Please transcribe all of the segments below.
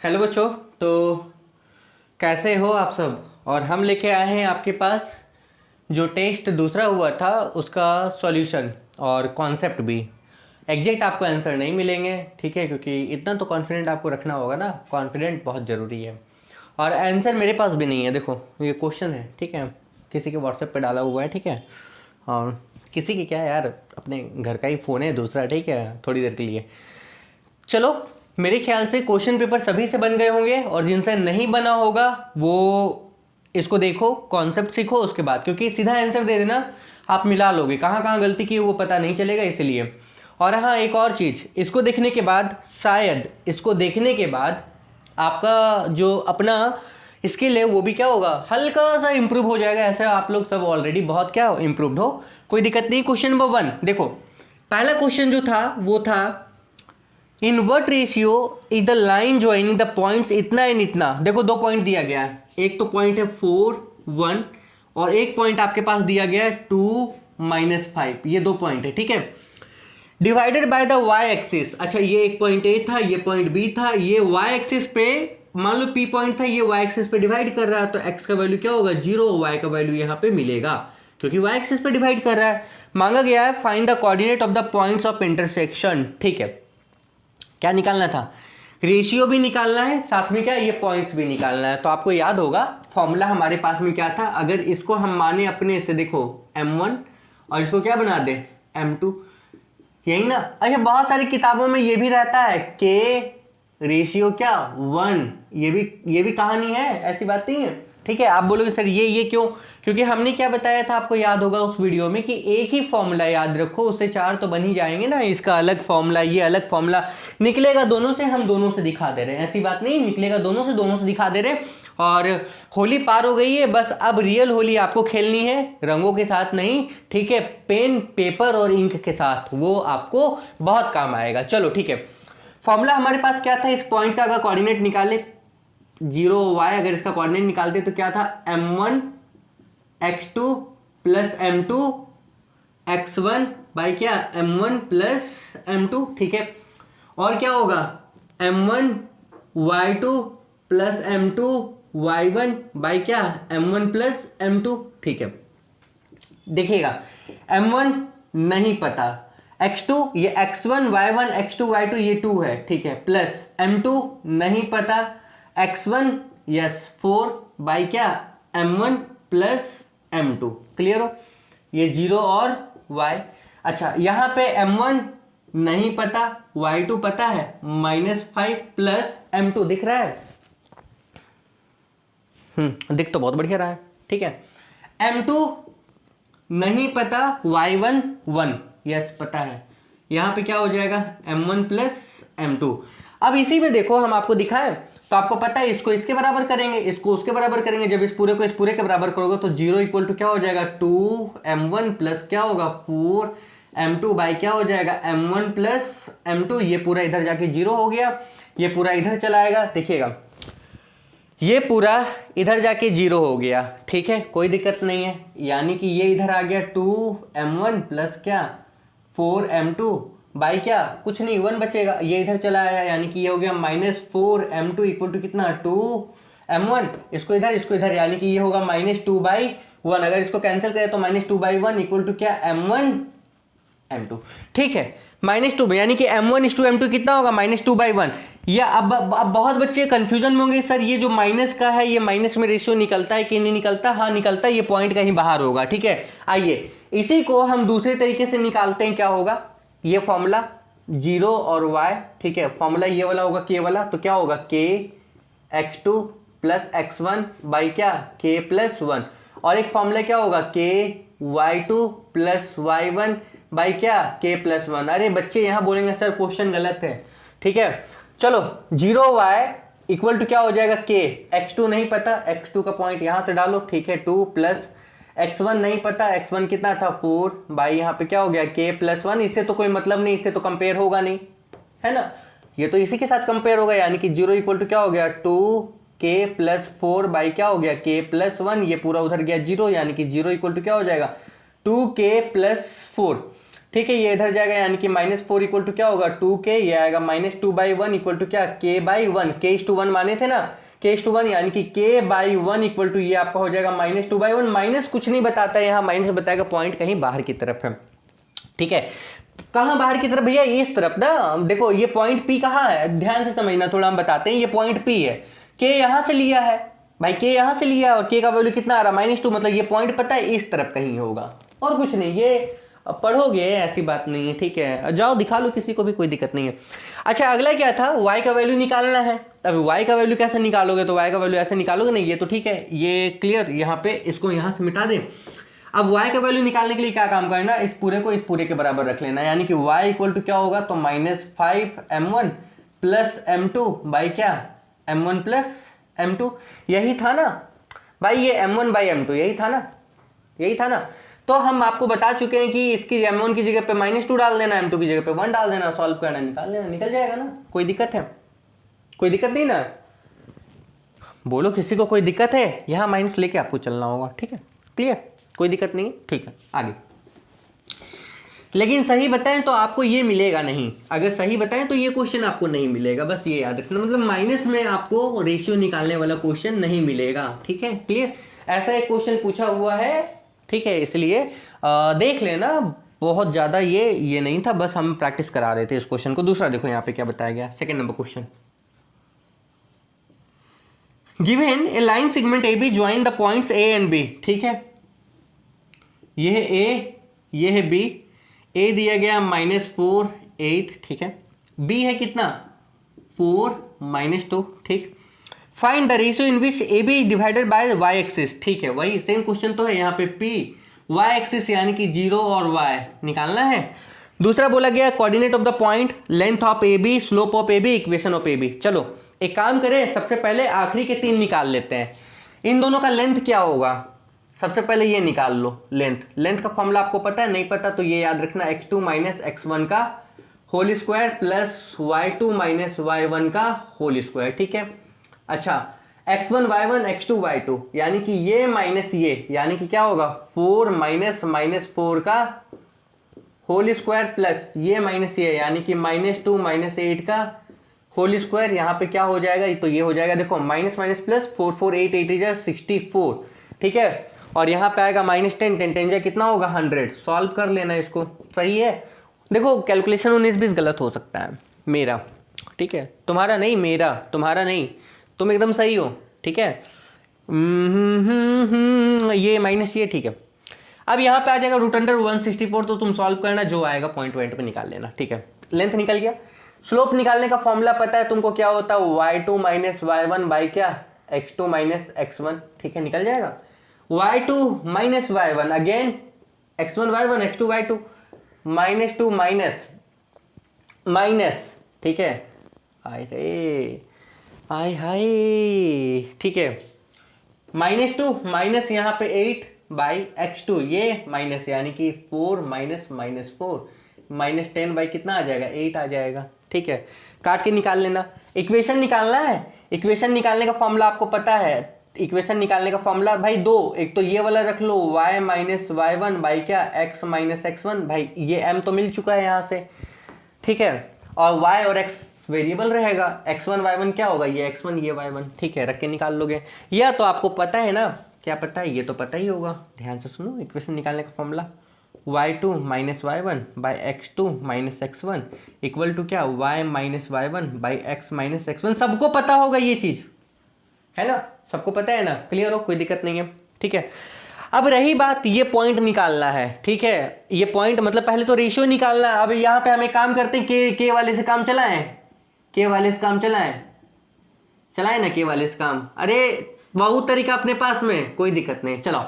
Hello बच्चों। तो कैसे हो आप सब। और हम लेके आए हैं आपके पास जो टेस्ट दूसरा हुआ था उसका सॉल्यूशन और कॉन्सेप्ट भी। एग्जैक्ट आपको आंसर नहीं मिलेंगे, ठीक है, क्योंकि इतना तो कॉन्फिडेंट आपको रखना होगा ना, कॉन्फिडेंट बहुत ज़रूरी है। और आंसर मेरे पास भी नहीं है, देखो ये क्वेश्चन है, ठीक है, किसी के व्हाट्सएप पे डाला हुआ है, ठीक है। और किसी की क्या यार, अपने घर का ही फ़ोन है दूसरा, ठीक है, थोड़ी देर के लिए। चलो, मेरे ख्याल से क्वेश्चन पेपर सभी से बन गए होंगे, और जिनसे नहीं बना होगा वो इसको देखो, कॉन्सेप्ट सीखो उसके बाद, क्योंकि सीधा आंसर दे देना आप मिला लोगे, कहाँ कहाँ गलती की वो पता नहीं चलेगा, इसलिए। और हाँ, एक और चीज़, इसको देखने के बाद शायद इसको देखने के बाद आपका जो अपना स्किल है वो भी क्या होगा, हल्का सा इंप्रूव हो जाएगा। ऐसा आप लोग सब ऑलरेडी बहुत क्या इंप्रूव्ड हो, कोई दिक्कत नहीं। क्वेश्चन नंबर 1 देखो, पहला क्वेश्चन जो था वो था in what ratio is the line joining the points इतना एंड इतना। देखो दो पॉइंट दिया गया है, एक तो पॉइंट है 4 1 और एक पॉइंट आपके पास दिया गया है 2 -5, ये दो पॉइंट है, ठीक है। Divided by the Y axis, अच्छा ये एक पॉइंट ए था, ये पॉइंट बी था, ये वाई एक्सिस पे मान लो पी पॉइंट था, ये वाई एक्सिस पे डिवाइड कर रहा है, तो एक्स का वैल्यू क्या होगा 0, वाई का वैल्यू यहाँ पे मिलेगा क्योंकि वाई एक्सिस पे डिवाइड कर रहा है। मांगा गया है find the coordinate of the points of intersection, ठीक है। क्या निकालना था, रेशियो भी निकालना है, साथ में क्या ये पॉइंट्स भी निकालना है। तो आपको याद होगा फॉर्मूला हमारे पास में क्या था, अगर इसको हम माने अपने से, देखो m1 और इसको क्या बना दे m2, यही ना। अच्छा, बहुत सारी किताबों में ये भी रहता है के रेशियो क्या 1, ये भी कहानी है, ऐसी बात नहीं है, ठीक है। आप बोलोगे सर ये क्यों, क्योंकि हमने क्या बताया था आपको याद होगा उस वीडियो में कि एक ही फॉर्मूला याद रखो, उससे चार तो बन ही जाएंगे ना। इसका अलग फॉर्मूला, ये अलग फॉर्मूला, निकलेगा दोनों से, हम दोनों से दिखा दे रहे हैं, ऐसी बात नहीं, निकलेगा दोनों से दिखा दे रहे हैं। और होली पार हो गई है, बस अब रियल होली आपको खेलनी है, रंगों के साथ नहीं, ठीक है, पेन पेपर और इंक के साथ, वो आपको बहुत काम आएगा। चलो ठीक है, फॉर्मूला हमारे पास क्या था, इस पॉइंट का अगर कोऑर्डिनेट निकाले 0 y, अगर इसका कोऑर्डिनेट निकालते तो क्या था m1 x2 plus m2 x1 by क्या m1 प्लस m2, ठीक है। और क्या होगा m1 y2 plus m2 y1 by क्या m1 प्लस m2, ठीक है। देखिएगा m1 नहीं पता, x2 ये x1 y1 x2 y2 ये 2 है, ठीक है, प्लस m2 नहीं पता, x1 यस 4 बाई क्या m1 प्लस m2, क्लियर हो, ये 0 और y। अच्छा यहाँ पे m1 नहीं पता, y2 पता है, -5 प्लस m2 दिख रहा है, दिख तो बहुत बढ़िया रहा है, ठीक है। m2 नहीं पता, y1 1 यस पता है, यहां पे क्या हो जाएगा m1 प्लस m2। अब इसी में देखो हम आपको दिखाएं तो आपको पता है इसको इसके बराबर करेंगे, इसको उसके बराबर करेंगे, जब इस पूरे को इस पूरे के बराबर करोगे तो 0 इक्वल टू क्या हो जाएगा 2m1 प्लस क्या होगा 4m2 बाई क्या हो जाएगा m1 प्लस m2, ये पूरा इधर जाके 0 हो गया, ये पूरा इधर चला आएगा, देखिएगा ये पूरा इधर जाके 0 हो गया, ठीक है, कोई दिक्कत नहीं है, यानी कि ये इधर आ गया 2m1 प्लस क्या 4m2 बाई क्या कुछ नहीं 1 बचेगा, ये इधर चला आया, यानी कि ये हो गया -4m2 इक्वल टू कितना 2m1, इसको इधर यानी कि ये होगा -2/1, अगर इसको कैंसिल करें तो -2/1 इक्वल टू क्या m1 m2, ठीक है, -2 यानी कि m1:m2 कितना होगा -2/1। या अब बहुत बच्चे कंफ्यूजन में होंगे, सर ये जो माइनस का है ये माइनस में रेशियो निकलता है कि नहीं निकलता, हाँ निकलता है, ये पॉइंट कहीं बाहर होगा, ठीक है। आइए इसी को हम दूसरे तरीके से निकालते हैं, क्या होगा ये फॉर्मूला 0 और y, ठीक है, फॉर्मूला ये वाला होगा k वाला, तो क्या होगा k x2 plus x1 by क्या k प्लस 1, और एक फॉर्मूला क्या होगा k y2 plus y1 by क्या k प्लस 1। अरे बच्चे यहाँ बोलेंगे सर क्वेश्चन गलत है, ठीक है, चलो 0y इक्वल टू क्या हो जाएगा k, x2 नहीं पता, x2 का पॉइंट यहां से डालो, ठीक है, 2 प्लस x1 नहीं पता, x1 कितना था 4 बाई यहाँ पे क्या हो गया k प्लस 1, इससे तो कोई मतलब नहीं, इससे तो कंपेयर होगा नहीं, है ना, ये तो इसी के साथ कंपेयर होगा, यानी कि 0 इक्वल टू क्या हो गया 2k प्लस 4 बाई क्या हो गया k प्लस 1, ये पूरा उधर गया 0, यानी कि 0 इक्वल टू क्या हो जाएगा 2k प्लस 4। ठीक है, ये इधर जाएगा यानी कि -4 इक्वल टू क्या होगा 2k, ये आएगा -2/1 इक्वल टू क्या k/1, k:1 माने थे ना, k:1 यानी कि k/1 इक्वल टू ये आपका हो जाएगा -2/1। माइनस कुछ नहीं बताता है यहाँ, माइनस बताएगा पॉइंट कहीं बाहर की तरफ है। ठीक है, कहां बाहर की तरफ भैया, इस तरफ ना। देखो ये पॉइंट P कहां है, ध्यान से समझना, थोड़ा हम बताते हैं। ये पॉइंट P है, k यहां से लिया है भाई, k यहां से लिया और k का वैल्यू कितना आ रहा है -2, मतलब ये पॉइंट पता है इस तरफ कहीं होगा और कुछ नहीं। ये पढ़ोगे, ऐसी बात नहीं है। ठीक है, जाओ दिखा लो किसी को भी, कोई दिक्कत नहीं है। अच्छा, अगला क्या था, y का वैल्यू निकालना है। अब y का वैल्यू कैसे निकालोगे, तो y का वैल्यू ऐसे निकालोगे नहीं, ये तो ठीक है, ये क्लियर, यहाँ पे इसको यहाँ से मिटा दें। अब y का वैल्यू निकालने के लिए क्या काम करना, इस पूरे को इस पूरे के बराबर रख लेना, यानी कि y इक्वल टू क्या होगा, तो -5m1 प्लस m2 बाई क्या m1 प्लस m2, यही था ना भाई, ये m1 बाई m2 यही था ना, यही था ना। तो हम आपको बता चुके हैं कि इसकी m1 की जगह पे -2 डाल देना, m2 की जगह पे 1 डाल देना, सॉल्व करना, निकाल लेना, निकल जाएगा ना। कोई दिक्कत है, कोई दिक्कत नहीं ना, बोलो किसी को कोई दिक्कत है, यहाँ माइनस लेके आपको चलना होगा। ठीक है, क्लियर, कोई दिक्कत नहीं है। ठीक है, आगे। लेकिन सही बताएं तो आपको ये मिलेगा नहीं, अगर सही बताएं तो ये क्वेश्चन आपको नहीं मिलेगा, बस ये याद रखना, मतलब माइनस में आपको रेशियो निकालने वाला क्वेश्चन नहीं मिलेगा। ठीक है, क्लियर, ऐसा एक क्वेश्चन पूछा हुआ है। ठीक है, इसलिए देख लेना, बहुत ज़्यादा ये नहीं था, बस हम प्रैक्टिस करा रहे थे इस क्वेश्चन को। दूसरा देखो यहाँ पे क्या बताया गया, second number question. Given a line segment A B join the points A and B. ठीक है, ये है ए, ये है बी, ए दिया गया -4 8, ठीक है, बी है कितना 4 -2, ठीक। Find the ratio in which A B divided by Y axis. ठीक है, वही सेम क्वेश्चन तो है यहाँ पे, पी वाई एक्सिस यानी कि 0 और y निकालना है। दूसरा बोला गया coordinate of the point, length of A B, slope of A B, equation of A B. चलो एक काम करें, सबसे पहले आखिरी के 3 निकाल लेते हैं। इन दोनों का लेंथ क्या होगा, सबसे पहले ये निकाल लो लेंथ का फॉर्मूला आपको पता है, नहीं पता तो ये याद रखना, x2 माइनस x1 का whole square plus y2 minus y1 का होल स्क्वायर। ठीक है, अच्छा x1 y1 x2 y2 यानी कि ये माइनस ये, यानी कि क्या होगा 4 माइनस -4 का होल स्क्वायर प्लस ये माइनस ये, यानी कि -2 माइनस 8 का होल स्क्वायर। यहाँ पे क्या हो जाएगा, तो ये हो जाएगा, देखो माइनस माइनस प्लस 4 4 8 8 64। ठीक है, और यहाँ पे आएगा -10 10 10 कितना होगा 100। सॉल्व कर लेना इसको, सही है। देखो कैलकुलेशन 19-20 गलत हो सकता है मेरा, ठीक है, तुम्हारा नहीं, मेरा, तुम्हारा नहीं, तुम एकदम सही हो। ठीक है, ये माइनस ये, ठीक है। अब यहाँ पे आ जाएगा √164, तो तुम सॉल्व करना, जो आएगा पॉइंट पे निकाल लेना। ठीक है, लेंथ निकल गया। स्लोप निकालने का फॉर्मूला पता है तुमको, क्या होता है y2 माइनस y1 बाई क्या x2 माइनस x1। ठीक है, निकल जाएगा y2 minus y1 again x1 y1 x2 y2 -2 minus. ठीक है, आए रे आय हाय। ठीक है, -2 माइनस यहाँ पे 8 बाई x2, ये माइनस यानी कि 4 माइनस -4 -10 बाई कितना आ जाएगा 8 आ जाएगा। ठीक है, काट के निकाल लेना। इक्वेशन निकालना है, इक्वेशन निकालने का फॉर्मूला आपको पता है। इक्वेशन निकालने का फॉर्मूला भाई दो, एक तो ये वाला रख लो y माइनस y1 बाई क्या x माइनस x1, भाई ये m तो मिल चुका है यहाँ से। ठीक है, और y और x वेरिएबल रहेगा, x1 y1 क्या होगा, ये x1 ये y1। ठीक है, रख के निकाल लोगे, या तो आपको पता है ना, क्या पता है, ये तो पता ही होगा। ध्यान से सुनो, इक्वेशन निकालने का formula y2 minus y1 by x2 minus x1 equal to क्या y minus y1 by x minus x1। सबको पता होगा ये चीज, है ना, सबको पता है ना, क्लियर हो, कोई दिक्कत नहीं है। ठीक है, अब रही बात ये पॉइंट निकालना है। ठीक है, ये पॉइंट मतलब पहले तो रेशियो निकालना है। अब यहाँ पे हम एक काम करते हैं, के वाले से काम चलाएं, के वाले से काम चलाएं ना, के वाले से काम, अरे बहुत तरीका अपने पास में, कोई दिक्कत नहीं, चलाओ।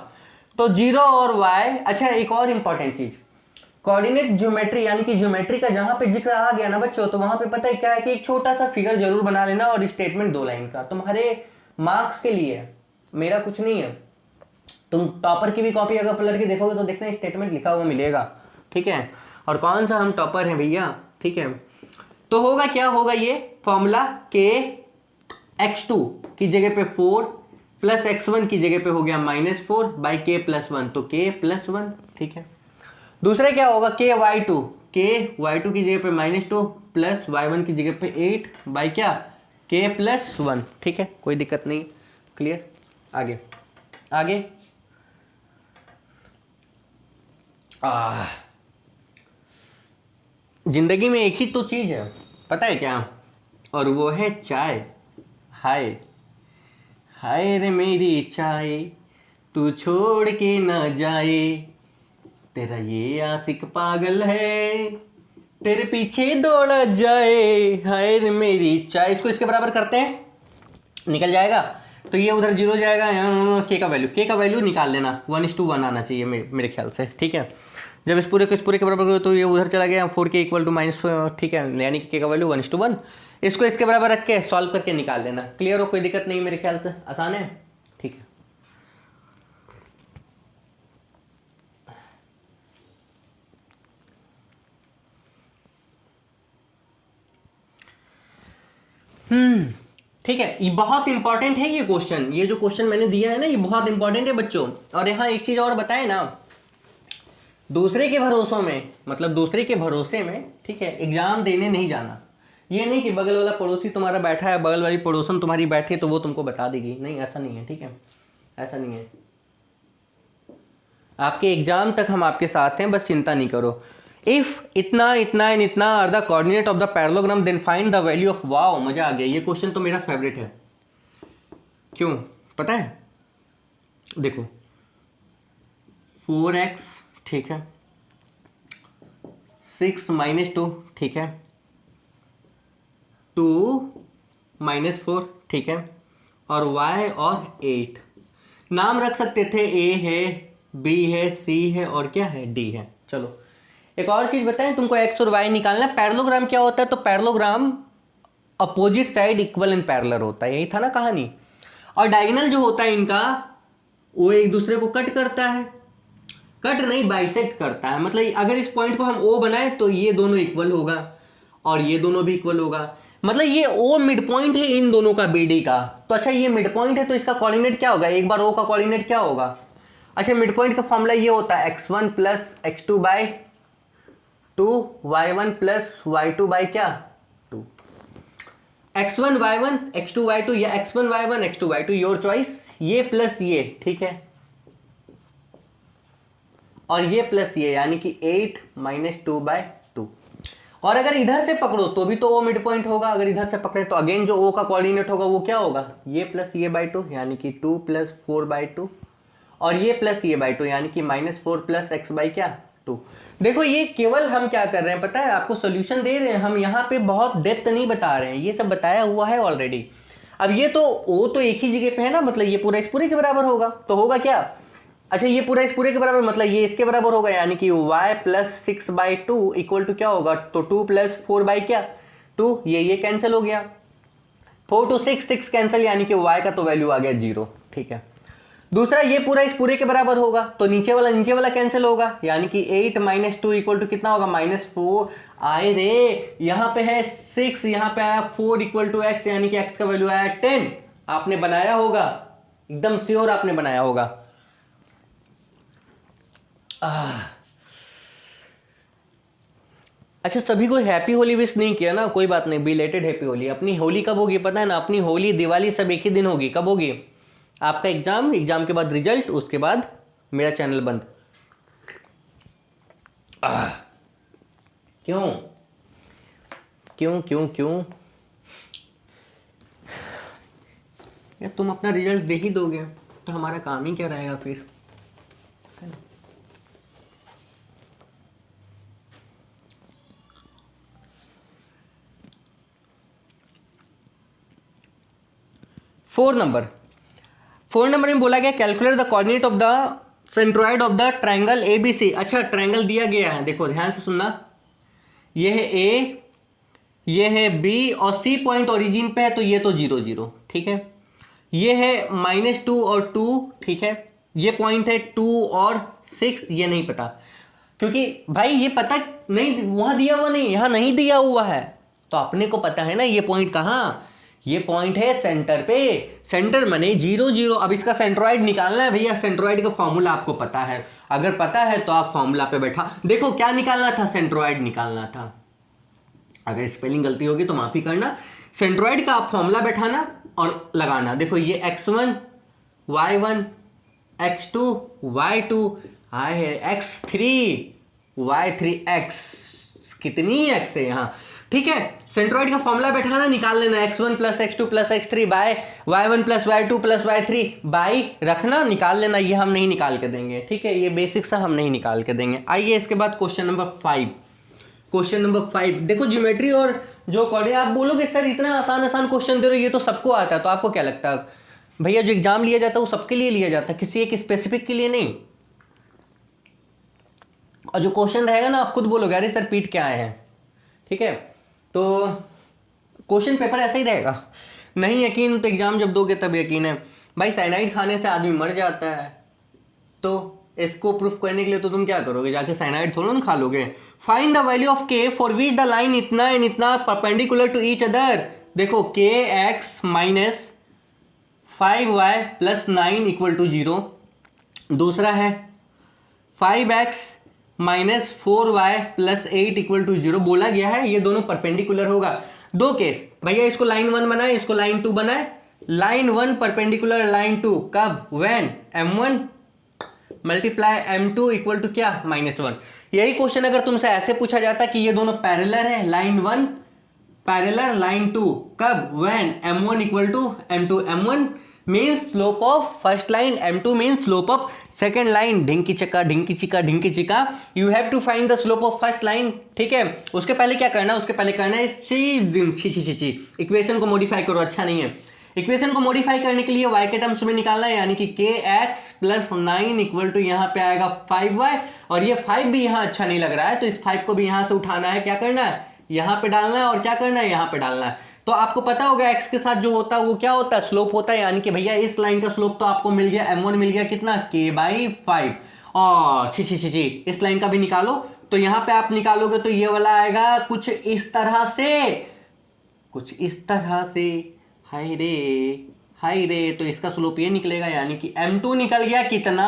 तो 0 और y। अच्छा, एक और इंपॉर्टेंट चीज, कोऑर्डिनेट ज्योमेट्री यानी कि ज्योमेट्री का जहां पे जिक्र आ गया ना बच्चों, तो वहां पे पता है क्या है कि एक छोटा सा फिगर जरूर बना लेना, और स्टेटमेंट 2 लाइन का, तुम्हारे मार्क्स के लिए, मेरा कुछ नहीं है। तुम टॉपर की भी कॉपी अगर पलट के देखोगे तो देखना स्टेटमेंट लिखा हुआ मिलेगा। ठीक है, और कौन सा हम टॉपर हैं भैया। ठीक है, तो होगा क्या, होगा ये फॉर्मूला के x2 की जगह पे 4 प्लस x1 की जगह पे हो गया -4 बाई k प्लस 1, तो k प्लस 1। ठीक है, दूसरा क्या होगा k/2, k/2 की जगह पे -2 प्लस y1 की जगह पे 8 बाई क्या k+1, ठीक है, कोई दिक्कत नहीं, क्लियर। आगे आगे जिंदगी में एक ही तो चीज है, पता है क्या, और वो है चाय। हाय हाय रे मेरी चाय, तू छोड़ के ना जाए, तेरा ये आशिक पागल है, तेरे पीछे दौड़ा जाए, हाय रे मेरी चाय। इसको इसके बराबर करते हैं, निकल जाएगा, तो ये उधर 0 जाएगा, यहाँ के का वैल्यू निकाल लेना, 1:1 आना चाहिए मेरे ख्याल से, ठीक है। जब इस पूरे के बराबर करो तो ये उधर चला गया, 4k इक्वल टू माइनस, ठीक है, यानी कि के का वैल्यू 1:1। इसको इसके बराबर रख के सॉल्व करके निकाल लेना, क्लियर हो, कोई दिक्कत नहीं मेरे ख्याल से, आसान है, ठीक है। ठीक है, ये बहुत इंपॉर्टेंट है ये क्वेश्चन, ये जो क्वेश्चन मैंने दिया है ना ये बहुत इंपॉर्टेंट है बच्चों। और यहाँ एक चीज और बताए ना, दूसरे के भरोसों में, मतलब दूसरे के भरोसे में, ठीक है, एग्जाम देने नहीं जाना। ये नहीं कि बगल वाला पड़ोसी तुम्हारा बैठा है, बगल वाली पड़ोसन तुम्हारी बैठी है तो वो तुमको बता देगी, नहीं, ऐसा नहीं है, ठीक है, ऐसा नहीं है। आपके एग्जाम तक हम आपके साथ हैं, बस चिंता नहीं करो। इफ इतना इतना एंड इतना are the coordinate of the parallelogram then find the value of, wow मजा आ गया, ये क्वेश्चन तो मेरा फेवरेट है। क्यों पता है, देखो 4x, ठीक है, 6 - 2, ठीक है, 2 - 4, ठीक है, और y और 8। नाम रख सकते थे, a है, b है, c है, और क्या है, d है। चलो एक और चीज बताएं, तुमको x और y निकालना है। पैरेललोग्राम क्या होता है, तो parallelogram opposite side equal and parallel होता है, यही था ना कहानी। और डायगोनल जो होता है इनका, वो एक दूसरे को कट करता है, कट नहीं बाइसेक्ट करता है। मतलब अगर इस पॉइंट को हम O बनाए तो ये दोनों इक्वल होगा और ये दोनों भी इक्वल होगा, मतलब ये O मिड पॉइंट है इन दोनों का, BD का। तो अच्छा ये मिड पॉइंट है तो इसका कोऑर्डिनेट क्या होगा, एक बार O का कोऑर्डिनेट क्या होगा। अच्छा मिड पॉइंट का फॉर्मूला ये होता है x1 + x2/2 y1 + y2 क्या 2, x1 y1 x2 y2 या x1 y1 x2 y2, your choice, ये प्लस ये, ठीक है, और ये प्लस ये, यानी कि 8 - 2/2। और अगर इधर से पकड़ो तो भी तो वो मिड पॉइंट होगा, अगर इधर से पकड़े तो अगेन जो O का कोऑर्डिनेट होगा वो क्या होगा, ये प्लस ये बाई 2, यानी कि 2 + 4/2, और ये प्लस ये बाई 2, यानी कि -4 + x बाई क्या 2। देखो ये केवल हम क्या कर रहे हैं पता है, आपको सोल्यूशन दे रहे हैं हम, यहाँ पे बहुत डेप्थ नहीं बता रहे हैं, ये सब बताया हुआ है ऑलरेडी। अब ये तो O तो एक ही जगह पे है ना, मतलब ये पूरा इस पूरे के बराबर होगा, तो होगा क्या, अच्छा ये पूरा इस पूरे के बराबर, मतलब ये इसके बराबर होगा, यानी कि y + 6/2 इक्वल टू क्या होगा, तो 2 + 4 क्या 2, ये कैंसिल हो गया, 4 to 6 6 कैंसिल, यानी कि y का तो वैल्यू आ गया 0, ठीक है। दूसरा ये पूरा इस पूरे के बराबर होगा, तो नीचे वाला कैंसिल होगा, यानी कि 8 - 2 इक्वल टू कितना होगा, -4। आए रे, यहाँ पे है 6, यहाँ पे आया 4 इक्वल टू x, यानी कि x का वैल्यू आया 10। आपने बनाया होगा, एकदम श्योर आपने बनाया होगा। अच्छा सभी को हैप्पी होली विश नहीं किया ना, कोई बात नहीं, बिलेटेड हैप्पी होली। अपनी होली कब होगी पता है ना, अपनी होली दिवाली सब एक ही दिन होगी। कब होगी, आपका एग्जाम के बाद रिजल्ट, उसके बाद मेरा चैनल बंद। क्यों क्यों क्यों क्यों यार, तुम अपना रिजल्ट दे ही दोगे तो हमारा काम ही क्या रहेगा फिर। फोर नंबर में बोला गया calculate the coordinate of the centroid of the triangle ABC। अच्छा ट्रायंगल दिया गया है, देखो ध्यान से सुनना, ये है A, ये है B और C पॉइंट ओरिजिन पे है, तो ये तो 0 0, ठीक है। ये है -2 और 2, ठीक है। ये पॉइंट है 2 और 6, ये नहीं पता, क्योंकि भाई ये पता नहीं, वहां दिया हुआ नहीं, यहां नहीं दिया हुआ है, तो अपने को पता है ना ये पॉइंट कहाँ, ये पॉइंट है सेंटर पे, सेंटर माने 0 0। अब इसका सेंट्रॉइड निकालना है भैया, सेंट्रॉइड का फॉर्मूला आपको पता है, अगर पता है तो आप फॉर्मूला पे बैठा। देखो क्या निकालना था, सेंट्रॉइड निकालना था। अगर स्पेलिंग गलती होगी तो माफी करना। सेंट्रॉइड का आप फॉर्मूला बैठाना और लगाना। देखो ये x1 y1 x2 y2 है x3 y3 x, कितनी x है यहाँ, ठीक है। सेंट्रॉइड का फॉर्मूला बैठाना, निकाल लेना x1 plus x2 plus x3 by y1 plus y2 plus y3 by रखना, निकाल लेना। ये हम नहीं निकाल के देंगे, ठीक है, ये बेसिक सा हम नहीं निकाल के देंगे। आइए इसके बाद क्वेश्चन नंबर 5। क्वेश्चन नंबर 5 देखो, ज्योमेट्री और जो कोऑर्डिनेट, आप बोलोगे सर इतना आसान आसान क्वेश्चन दे रहे हो, ये तो सबको आता है। तो आपको क्या लगता है भैया जो एग्जाम लिया जाता है वो सबके लिए लिया जाता है, किसी एक स्पेसिफिक के लिए नहीं। और जो क्वेश्चन रहेगा ना आप खुद बोलोगे अरे सर पीट क्या आए हैं, ठीक है। तो क्वेश्चन पेपर ऐसा ही रहेगा। नहीं यकीन तो एग्जाम जब दोगे तब यकीन है। भाई साइनाइड खाने से आदमी मर जाता है, तो इसको प्रूफ करने के लिए तो तुम क्या करोगे, जाके साइनाइड थोड़ा ना खा लोगे। Find the value of K for which the line इतना एंड इतना परपेंडिकुलर टू ईच अदर। देखो K X minus 5y plus 9 equal to 0। दूसरा है 5x minus 4y plus 8 equal to 0। बोला गया है ये दोनों परपेंडिकुलर होगा। दो केस भैया, इसको लाइन 1 बनाए, इसको लाइन 2 बनाए। लाइन 1 परपेंडिकुलर लाइन 2 कब, when m1 multiply m2 equal to क्या, -1। यही क्वेश्चन अगर तुमसे ऐसे पूछा जाता कि ये दोनों पैरेलल है, लाइन 1 पैरेलल लाइन 2 कब, when m1 equal to m2। m1 means slope of first line, m2 means slope of second line. ढिंकी चिक्का ढिंकी चिक्का ढिंकी चिक्का, you have to find the slope of first line, ठीक है। उसके पहले क्या करना है, उसके पहले करना है इस इक्वेशन को मॉडिफाई करो, अच्छा नहीं है। इक्वेशन को मॉडिफाई करने के लिए y के टर्म्स में निकालना है, यानी कि के एक्स प्लस 9 इक्वल टू यहाँ पे आएगा 5y, और ये 5 भी यहाँ अच्छा नहीं लग रहा है तो इस 5 को भी यहाँ से उठाना है, क्या करना है, यहाँ पे डालना है, और क्या करना है, यहाँ पे डालना है। तो आपको पता होगा x के साथ जो होता है वो क्या होता है, स्लोप होता है। यानी कि भैया इस लाइन का स्लोप तो आपको मिल गया, m1 मिल गया कितना, k/5। और छी इस लाइन का भी निकालो। तो यहाँ पे आप निकालोगे तो ये वाला आएगा कुछ इस तरह से, कुछ इस तरह से। हाय रे, तो इसका स्लोप ये निकलेगा, यानी कि m2 निकल गया कितना,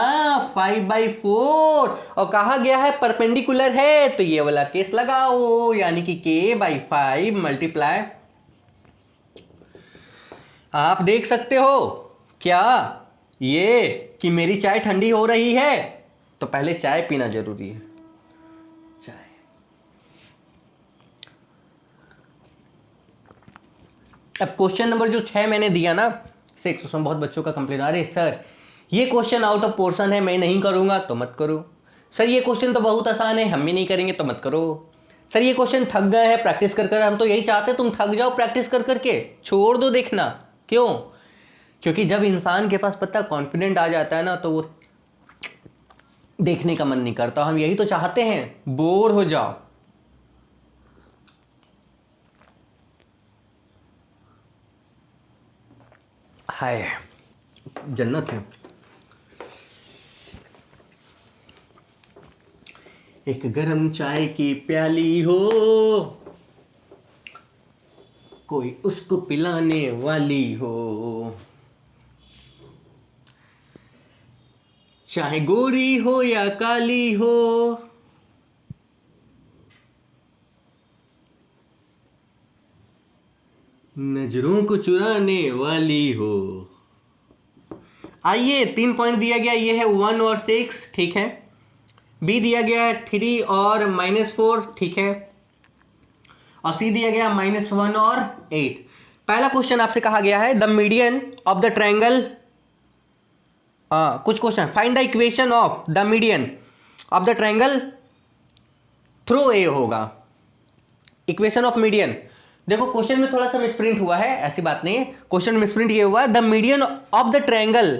5/4। और कहा गया है परपेंडिकुलर है, तो ये वाला केस लगाओ, यानी कि k/5 मल्टीप्लाई। आप देख सकते हो क्या ये कि मेरी चाय ठंडी हो रही है, तो पहले चाय पीना जरूरी है। चाय, अब क्वेश्चन नंबर जो 6 मैंने दिया ना, से उसमें बहुत बच्चों का कंप्लेन, अरे सर ये क्वेश्चन आउट ऑफ पोर्शन है, मैं नहीं करूंगा, तो मत करो। सर ये क्वेश्चन तो बहुत आसान है, हम भी नहीं करेंगे, तो मत करो। सर ये क्वेश्चन थक गए हैं प्रैक्टिस कर कर, हम तो यही चाहते हैं तुम थक जाओ प्रैक्टिस कर करके, छोड़ दो देखना। क्यों? क्योंकि जब इंसान के पास पता कॉन्फिडेंट आ जाता है ना, तो वो देखने का मन नहीं करता। हम यही तो चाहते हैं, बोर हो जाओ। हाय जन्नत है। एक गरम चाय की प्याली हो, कोई उसको पिलाने वाली हो, चाहे गोरी हो या काली हो, नजरों को चुराने वाली हो। आइए 3 पॉइंट दिया गया, ये है 1 और 6, ठीक है। बी दिया गया है 3 और -4, ठीक है। और सी दिया गया -1 और 8। पहला क्वेश्चन आपसे कहा गया है the median of the triangle, कुछ question, find the equation of the median of the triangle through A होगा। इक्वेशन ऑफ मीडियन, देखो क्वेश्चन में थोड़ा सा मिसप्रिंट हुआ है, ऐसी बात नहीं है। क्वेश्चन में मिसप्रिंट ये हुआ है the median of the triangle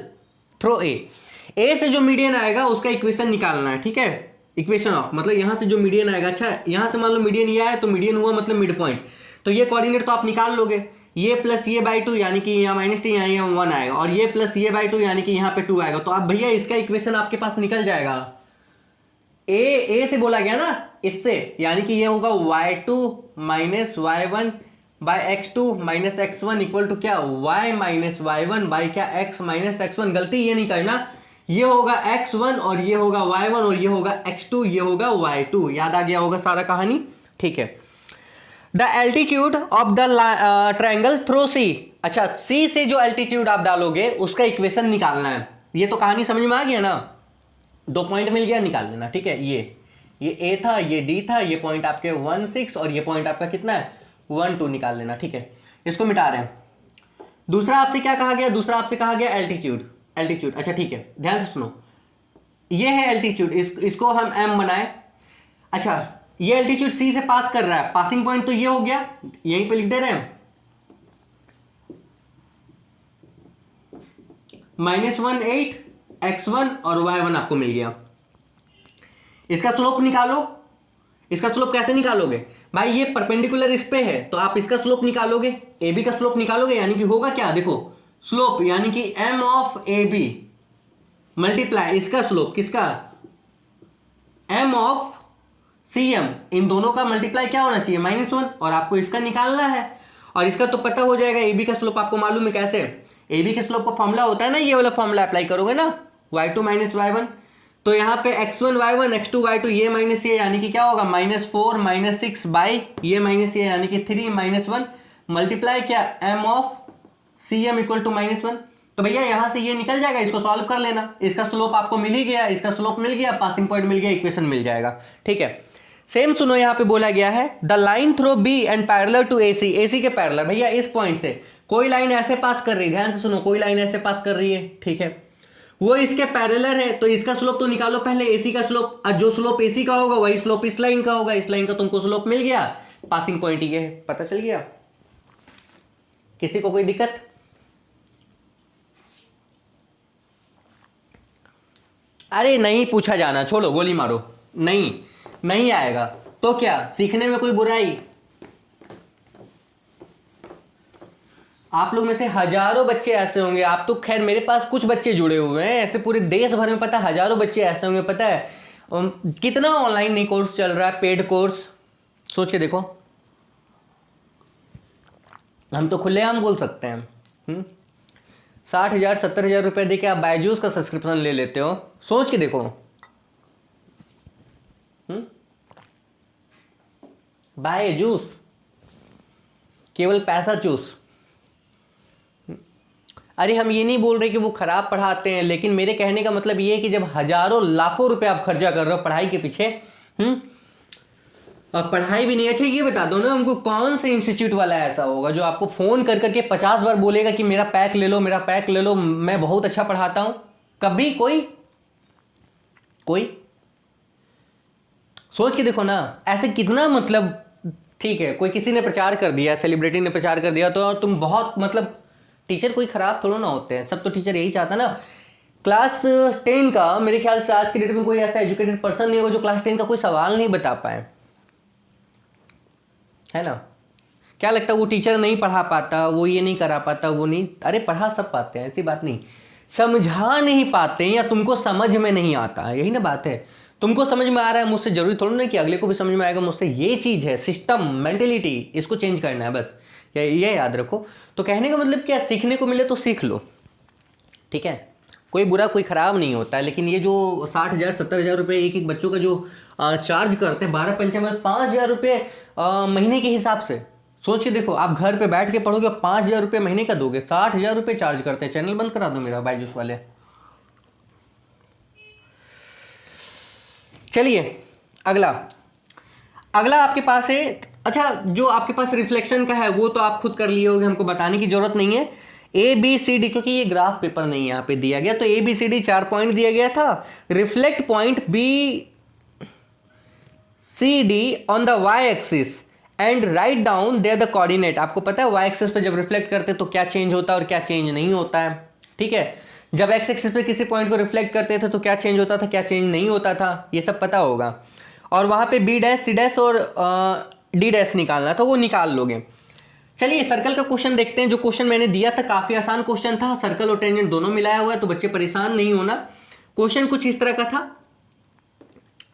through ए से जो मीडियन आएगा उसका इक्वेशन निकालना है, ठीक है। इक्वेशन ऑफ मतलब यहां से जो मीडियन आएगा, अच्छा यहां से मान लो मीडियन ये है, तो मीडियन हुआ मतलब मिड पॉइंट, तो ये कोऑर्डिनेट तो आप निकाल लोगे, ये प्लस ये बाई 2 यानी कि यहाँ -t यहाँ 1 आएगा, और ये प्लस ये बाई 2 यानी कि यहाँ पे 2 आएगा। तो आप भैया इसका इक्वेशन आपके पास निकल जाएगा। ए से बोला गया ना इससे, यानी कि ये होगा y2 - y1 by x2 minus x1 equal to क्या, y माइनस y1 बाय क्या, x माइनस x1। गलती ये नहीं करना, ये होगा x1 और ये होगा y1 और ये होगा x2, ये होगा y2। याद आ गया होगा सारा कहानी, ठीक है। The altitude of the triangle through C. अच्छा, सी से जो एल्टीट्यूड आप डालोगे उसका इक्वेशन निकालना है। ये तो कहानी समझ में आ गया ना, 2 पॉइंट मिल गया, निकाल लेना, ठीक है। ये ए था, ये डी था, ये पॉइंट आपके 1 6 और ये पॉइंट आपका कितना है 1 2, निकाल लेना, ठीक है। इसको मिटा रहे हैं। दूसरा आपसे क्या कहा गया, दूसरा आपसे कहा गया एल्टीट्यूड। एल्टीट्यूड, अच्छा ठीक है, ध्यान से सुनो, ये है एल्टीट्यूड, इसको हम एम बनाए। अच्छा, ये एल्टीट्यूड सी से पास कर रहा है, पासिंग पॉइंट तो ये हो गया, यहीं पे लिख दे रहे हैं -18 x1 और y1 आपको मिल गया। इसका स्लोप निकालो। इसका स्लोप कैसे निकालोगे भाई, ये परपेंडिकुलर इस पे है तो आप इसका स्लोप निकालोगे, ए बी का स्लोप निकालोगे, यानी कि होगा क्या, देखो स्लोप यानी कि m of A B multiply इसका स्लोप किसका, m ऑफ सी एम, इन दोनों का मल्टीप्लाई क्या होना चाहिए -1, और आपको इसका निकालना है। और इसका तो पता हो जाएगा, ए बी का स्लोप आपको मालूम है कैसे, ए बी के स्लोप का फॉर्मूला होता है ना, ये वाला फॉर्मूला अप्लाई करोगे ना, y2 माइनस y1, तो यहाँ पे x1 y1 x2 y2 ये माइनस ये, यानी कि क्या होगा -4 -6 बाई ये माइनस ये, यानी कि 3 -1 मल्टीप्लाई क्या m of C M equal to -1। तो भैया यहाँ से ये निकल जाएगा, इसको सॉल्व कर लेना, इसका स्लोप आपको मिल ही गया, इसका स्लोप मिल गया, पासिंग पॉइंट मिल गया, इक्वेशन मिल जाएगा, ठीक है। सेम सुनो, यहाँ पे बोला गया है the line through B and parallel to AC, AC के पैरेलल, भैया इस पॉइंट से कोई लाइन ऐसे पास कर रही है, ध्यान से सुनो, कोई लाइन ऐसे पास कर रही है, ठीक है, वो इसके पैरेलल है, तो इसका स्लोप तो निकालो पहले, एसी का स्लोप, जो स्लोप एसी का होगा वही स्लोप इस लाइन का होगा, इस लाइन का तुमको स्लोप मिल गया, पासिंग पॉइंट ये है, पता चल गया। किसी को कोई दिक्कत? अरे नहीं पूछा जाना, छोड़ो, गोली मारो, नहीं आएगा तो क्या, सीखने में कोई बुराई। आप लोग में से हजारों बच्चे ऐसे होंगे, आप तो खैर मेरे पास कुछ बच्चे जुड़े हुए हैं, ऐसे पूरे देश भर में पता है हजारों बच्चे ऐसे होंगे, पता है कितना ऑनलाइन नहीं कोर्स चल रहा है, पेड कोर्स, सोच के देखो, हम तो खुलेआम बोल सकते हैं। 60,000 70,000 रुपए दे के आप बायजूस का सब्सक्रिप्शन ले लेते हो, सोच के देखो। बायजूस, केवल पैसा चूस। अरे हम ये नहीं बोल रहे कि वो खराब पढ़ाते हैं, लेकिन मेरे कहने का मतलब ये है कि जब हजारों लाखों रुपए आप खर्चा कर रहे हो पढ़ाई के पीछे, और पढ़ाई भी नहीं, अच्छा ये बता दो ना हमको, कौन से इंस्टीट्यूट वाला ऐसा होगा जो आपको फोन कर करके 50 बार बोलेगा कि मेरा पैक ले लो, मेरा पैक ले लो, मैं बहुत अच्छा पढ़ाता हूं, कभी कोई सोच के देखो ना, ऐसे कितना, मतलब ठीक है कोई किसी ने प्रचार कर दिया, सेलिब्रिटी ने प्रचार कर दिया, तो तुम बहुत, मतलब टीचर कोई खराब थोड़ा ना होते हैं, सब तो टीचर यही चाहता ना। क्लास 10 का मेरे ख्याल से आज की डेट में कोई ऐसा एजुकेटेड पर्सन नहीं होगा जो क्लास 10 का कोई सवाल नहीं बता पाए, है ना। क्या लगता है वो टीचर नहीं पढ़ा पाता, वो ये नहीं करा पाता, वो नहीं, अरे पढ़ा सब पाते हैं, ऐसी बात नहीं, समझा नहीं पाते या तुमको समझ में नहीं आता, यही ना बात है। तुमको समझ में आ रहा है, मुझसे जरूरी थोड़ा ना कि अगले को भी समझ में आएगा, मुझसे ये चीज है, सिस्टम मेंटेलिटी, इसको चेंज करना है बस, ये याद रखो। तो कहने का मतलब क्या, सीखने को मिले तो सीख लो, ठीक है, कोई बुरा कोई खराब नहीं होता है। लेकिन ये जो 60,000 70,000 रुपये एक बच्चों का जो चार्ज करते हैं, 12 पंचे में 5,000 रुपये महीने के हिसाब से, सोच के देखो, आप घर पे बैठ के पढ़ोगे 5,000 रुपये महीने का दोगे, 60,000 रुपये चार्ज करते हैं। चैनल बंद करा दो मेरा बायजूस वाले। चलिए अगला आपके पास है, अच्छा जो आपके पास रिफ्लेक्शन का है वो तो आप खुद कर लिए होगे, हमको बताने की जरूरत नहीं है। ए बी सी डी, क्योंकि ये ग्राफ पेपर नहीं यहाँ पे दिया गया, तो A B C D 4 point दिया गया था। Reflect point B C D on the Y axis and write down there the coordinate. आपको पता है वाई एक्सिस पे जब रिफ्लेक्ट करते तो क्या चेंज होता है और क्या चेंज नहीं होता है, ठीक है। जब एक्स एक्सिस पे किसी पॉइंट को रिफ्लेक्ट करते थे तो क्या चेंज होता था, क्या चेंज नहीं होता था, ये सब पता होगा। और वहां पे बी डैश सी डैश और डी डैश निकालना था, वो निकाल लोगे। चलिए सर्कल का क्वेश्चन देखते हैं। जो क्वेश्चन मैंने दिया था काफी आसान क्वेश्चन था, सर्कल और टेंजेंट दोनों मिलाया हुआ है, तो बच्चे परेशान नहीं होना। क्वेश्चन कुछ इस तरह का था,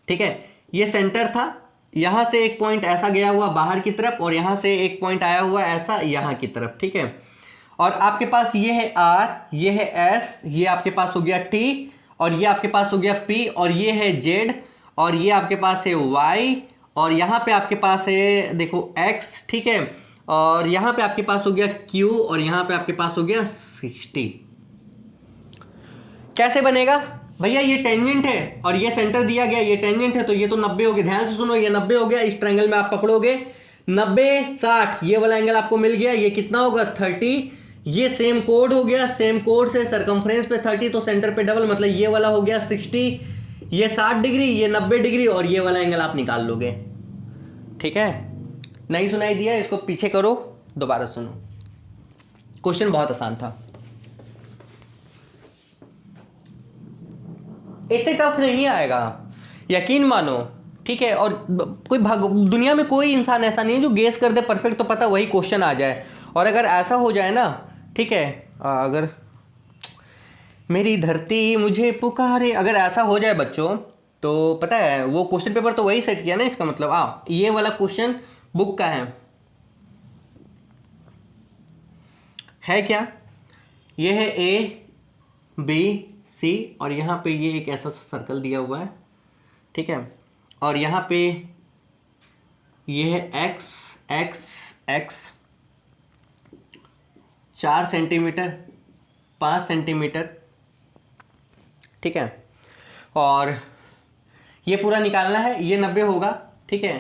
ठीक है। ये सेंटर था, यहाँ से एक पॉइंट ऐसा गया हुआ बाहर की तरफ और यहाँ से एक पॉइंट आया हुआ ऐसा यहाँ की तरफ, ठीक है। और आपके पास ये है R, ये है S, ये आपके पास हो गया T, और ये आपके पास हो गया P, और ये है Z, और ये आपके पास है Y, और यहाँ पे आपके पास है देखो X, ठीक है। और यहाँ पे आपके पास हो गया Q, और यहाँ पे आपके पास हो गया 60। कैसे बनेगा भैया? ये टेंजेंट है और ये सेंटर दिया गया, ये टेंजेंट है तो ये तो 90 हो गया। ध्यान से सुनो, ये 90 हो गया। इस ट्रायंगल में आप पकड़ोगे 90 60, ये वाला एंगल आपको मिल गया। ये कितना होगा? 30। ये सेम कोड हो गया, सेम कोड से सरकमफ्रेंस पे 30 तो सेंटर पे डबल, मतलब ये वाला हो गया 60, ये 60 डिग्री, ये 90 डिग्री, और ये वाला एंगल आप निकाल लोगे, ठीक है। नहीं सुनाई दिया? इसको पीछे करो, दोबारा सुनो। क्वेश्चन बहुत आसान था, इससे टफ नहीं आएगा, यकीन मानो, ठीक है। और कोई दुनिया में कोई इंसान ऐसा नहीं है जो गेस कर दे परफेक्ट तो पता वही क्वेश्चन आ जाए। और अगर ऐसा हो जाए ना, ठीक है, अगर मेरी धरती मुझे पुकारे, अगर ऐसा हो जाए बच्चों, तो पता है वो क्वेश्चन पेपर तो वही सेट किया ना, इसका मतलब ये वाला क्वेश्चन बुक का है क्या? ये है ABC, और यहाँ पे ये एक ऐसा सर्कल दिया हुआ है, ठीक है। और यहाँ पे ये है x 4 सेंटीमीटर 5 सेंटीमीटर, ठीक है। और ये पूरा निकालना है, ये 90 होगा, ठीक है।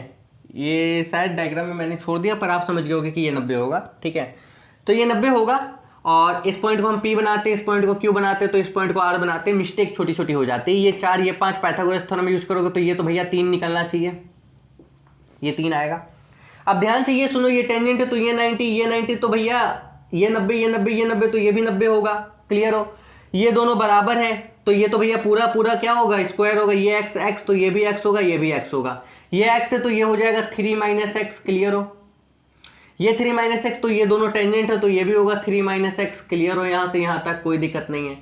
ये शायद डायग्राम में मैंने छोड़ दिया पर आप समझ गए होगे कि ये 90 होगा, ठीक है। तो ये 90 होगा, और इस पॉइंट को हम P बनाते, इस पॉइंट को Q बनाते, तो इस पॉइंट को R बनाते, मिस्टेक छोटी छोटी हो जाती है। ये 4 ये 5 पाइथागोरस थ्योरम यूज करोगे तो ये तो भैया 3 निकलना चाहिए, ये 3 आएगा। अब ध्यान से ये सुनो, ये टेंजेंट है तो ये 90, ये 90, तो भैया ये 90, ये 90, ये 90, तो ये भी 90 होगा। क्लियर हो? ये दोनों बराबर है तो ये तो भैया पूरा पूरा क्या होगा? स्क्वायर होगा। ये x तो ये भी x होगा, ये भी x होगा। ये x है तो ये हो जाएगा 3 - x। क्लियर हो? ये 3 - x, तो ये दोनों टेंजेंट है तो ये भी होगा 3 - x। क्लियर हो? यहाँ से यहाँ तक कोई दिक्कत नहीं है।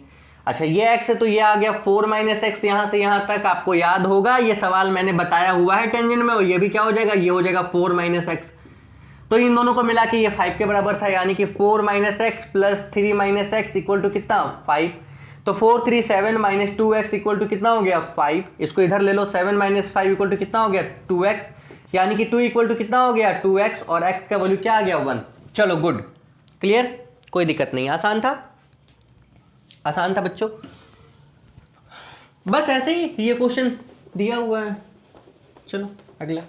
अच्छा, ये x है तो ये आ गया 4 - x। यहाँ से यहाँ तक आपको याद होगा, ये सवाल मैंने बताया हुआ है टेंजेंट में, और ये भी क्या हो जाएगा? ये हो जाएगा 4 - x। तो इन दोनों को मिला के ये 5 के बराबर था, यानी कि 4 - x plus 3 - x equal to कितना? 5। तो 4 3 7 - 2x इक्वल टू कितना हो गया? 5। इसको इधर ले लो, 7 - 5 इक्वल टू कितना हो गया? 2x, यानी कि 2 इक्वल टू कितना हो गया? 2x, और x का वैल्यू क्या आ गया? 1। चलो गुड, क्लियर, कोई दिक्कत नहीं। आसान था, आसान था बच्चों। बस ऐसे ही ये क्वेश्चन दिया हुआ है। चलो अगला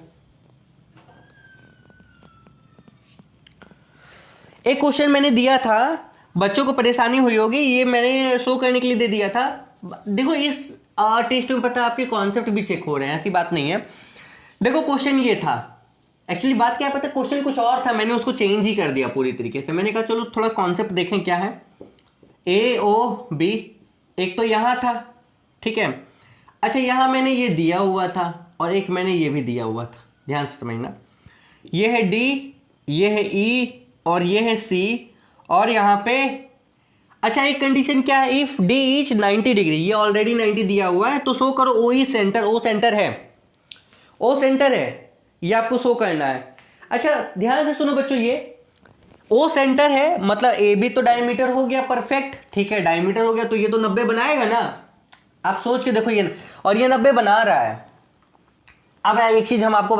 एक क्वेश्चन मैंने दिया था, बच्चों को परेशानी हुई होगी, ये मैंने शो करने के लिए दे दिया था। देखो इस टेस्ट में पता है आपके कॉन्सेप्ट भी चेक हो रहे हैं, ऐसी बात नहीं है। देखो क्वेश्चन ये था, एक्चुअली बात क्या है पता है, क्वेश्चन कुछ और था, मैंने उसको चेंज ही कर दिया पूरी तरीके से। मैंने कहा चलो थोड़ा कॉन्सेप्ट देखें क्या है। AOB एक तो यहाँ था, ठीक है। अच्छा, यहाँ मैंने ये दिया हुआ था और एक मैंने ये भी दिया हुआ था, ध्यान से समझना। ये है D, ये है E, और ये है C, और यहाँ पे अच्छा एक कंडीशन क्या है, इफ D इज 90 डिग्री, ये ऑलरेडी 90 दिया हुआ है, तो शो करो OE सेंटर, O सेंटर है, O सेंटर है, ये आपको शो करना है। अच्छा ध्यान से सुनो बच्चों, ये O सेंटर है मतलब AB तो डायमीटर हो गया, परफेक्ट, ठीक है, डायमीटर हो गया तो ये तो 90 बनाएगा ना। आप सोच के देखो ये, और ये 90 बना रहा है। अब एक चीज हम आपको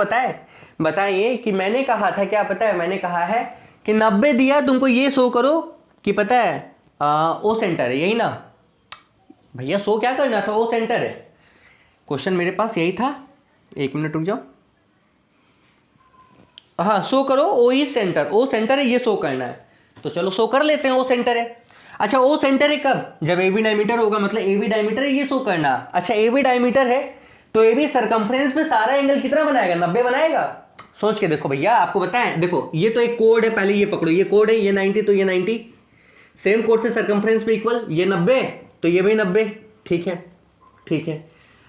बताइए कि मैंने कहा था क्या पता है, मैंने कहा है कि 90 दिया तुमको, ये शो करो कि पता है O सेंटर है, यही ना भैया, शो क्या करना था? O सेंटर है। क्वेश्चन मेरे पास यही था, एक मिनट रुक जाओ। हाँ, शो करो OE सेंटर, O सेंटर है, ये शो करना है। तो चलो शो कर लेते हैं, O सेंटर है। अच्छा O सेंटर है कब? जब AB डायमीटर होगा, मतलब AB डायमीटर है, ये शो करना। अच्छा AB डायमीटर है तो AB सरकमफ्रेंस पे सारा एंगल कितना बनाएगा? 90 बनाएगा। सोच के देखो भैया, आपको बताएं, देखो ये तो एक कोड है, पहले ये पकड़ो, ये कोड है, ये 90 तो ये 90, सेम कोड से सरकमफ्रेंस पे इक्वल, ये 90 तो ये भी 90, ठीक है, ठीक है।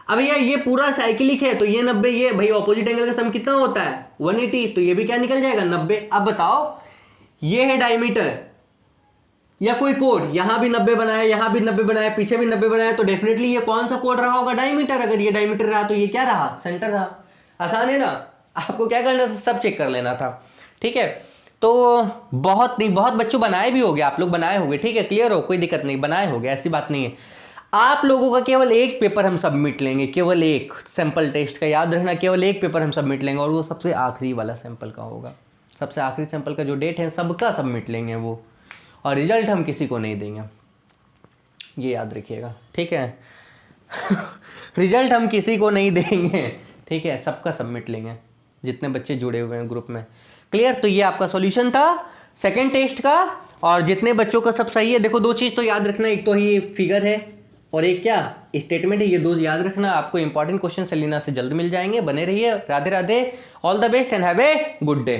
अब भैया ये पूरा साइक्लिक है तो ये 90, ये भाई ऑपोजिट एंगल का सम कितना होता है? 180, तो ये भी क्या निकल जाएगा? 90। अब बताओ, ये है डायमीटर या कोई कोड, यहां भी 90 बनाया, यहां भी 90 बनाया, पीछे भी 90 बनाया, तो डेफिनेटली ये कौन सा कोड रहा होगा? डायमीटर। अगर ये डायमीटर रहा तो ये क्या रहा? सेंटर रहा। आसान है ना? आपको क्या करना था, सब चेक कर लेना था, ठीक है। तो बहुत नहीं, बहुत बच्चों बनाए भी होगे, आप लोग बनाए होंगे, ठीक है, क्लियर हो, कोई दिक्कत नहीं, बनाए होंगे, ऐसी बात नहीं है। आप लोगों का केवल एक पेपर हम सबमिट लेंगे, केवल एक सैंपल टेस्ट का, याद रखना, केवल एक पेपर हम सबमिट लेंगे, और वो सबसे आखिरी वाला सैंपल का होगा। सबसे आखिरी सैंपल का जो डेट है सबका सबमिट लेंगे वो, और रिजल्ट हम किसी को नहीं देंगे, ये याद रखिएगा, ठीक है। रिजल्ट हम किसी को नहीं देंगे, ठीक है, सबका सबमिट लेंगे जितने बच्चे जुड़े हुए हैं ग्रुप में, क्लियर। तो ये आपका सॉल्यूशन था सेकंड टेस्ट का, और जितने बच्चों का सब सही है, देखो दो चीज़ तो याद रखना, एक तो ये फिगर है और एक क्या स्टेटमेंट है, ये दो याद रखना। आपको इंपॉर्टेंट क्वेश्चन सेलिना से जल्द मिल जाएंगे, बने रहिए, Radhe Radhe, all the best and have a good day.